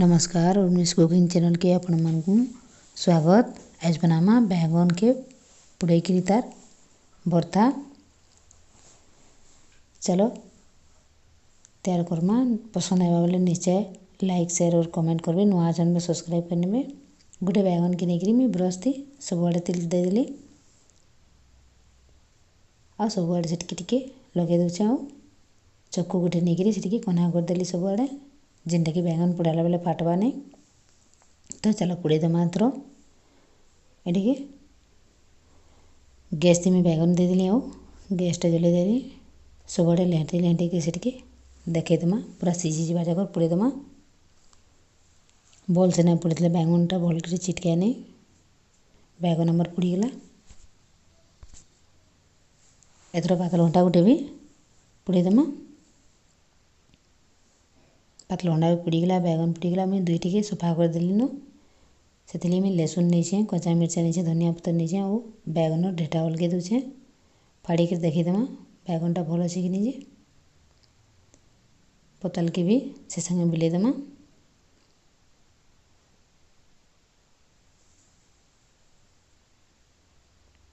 नमस्कार उर्मिस cooking channel के आपण मानकु स्वागत। आज बनामा बैंगन के पुड़ई की तार भरता। चलो तैयार करमा। पसंद आवा बोले निश्चय लाइक शेयर और कमेंट करबे। नुआ चैनल में सब्सक्राइब करने में गोटे बैंगन की नेकरी मैं ब्रश थी सब आड़े तेल दे देली आ सब आड़े से टिके लगे दउछे। आ चक्कू गोटे नेकरी से कना कर देली सब आड़े जिनटा कि बैंगन पोड़ाला बेले फाटवा नहीं। तो चलो पोड़े दमा एथर ये गैस थी मैं बैंगन दे देली। गैसटा जले देली सब आड़े लेंटी लेंटी के से देखे दमा पूरा सीझी जावा जाकर पोड़े दमा। भल से नहीं पोड़ी बैंगनटा भल कर चिटकाए नहीं। बैंगन आमर पोड़ीगला। एथर पातल घंटा गोटे भी पोड़ी दमा। पातल अंडा भी पोड़ीगला बैंगन पोड़ीगला। मुझे दुईटी के सफा कर देली नो से मैं लहसुन नहीं कचा मिर्चा नहीं धनिया पतर नहीं और बैंगन ढेटा अलगे दूचे फाड़ी कर देखीदमा बैंगनटा भल अच्छे कि नहीं पतल के भी से संगे मिलेदमा।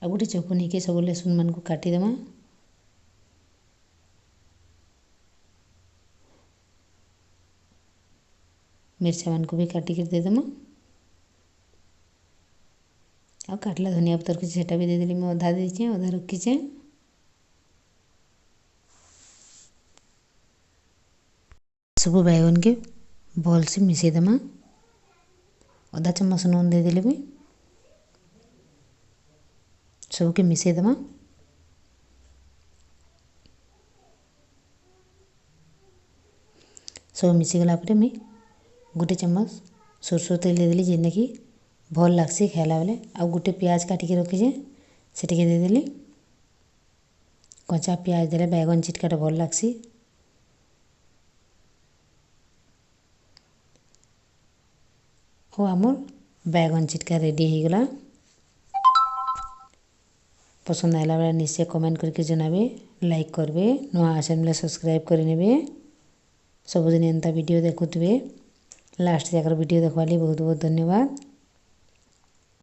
आ गोटे चकु नहीं के सब लहसुन मान को काटिदमा। मिर्चा मान को भी काटिक देदमा। आ काटला धनिया पतर कि सेटा भी दे देली मैं अधा देचे अधा रखीचे। सब बैंगन के भल से मिसई दमा। आधा चम्मच नून दे देली मैं सबके मिसई दमा। सब मिसी गला पर मैं गोटे चम्मच सरसों तेल दे देली जेने कि भल लागसी खाइला बेले। आ गोटे प्याज काटिक रखीचे से दे देली। कच्चा प्याज देले बैंगन चिटकाटा भल लागसी। हो आमर बैंगन चिटका रेडी हो गला। पसंद आला बेले निश्चय कमेंट करके जनाबे लाइक करबे। नुआ चैनल सब्सक्राइब कर नेबे। सबुदिन एंता वीडियो देखुथिबे। लास्ट जाकर वीडियो देखवाली बहुत बहुत धन्यवाद।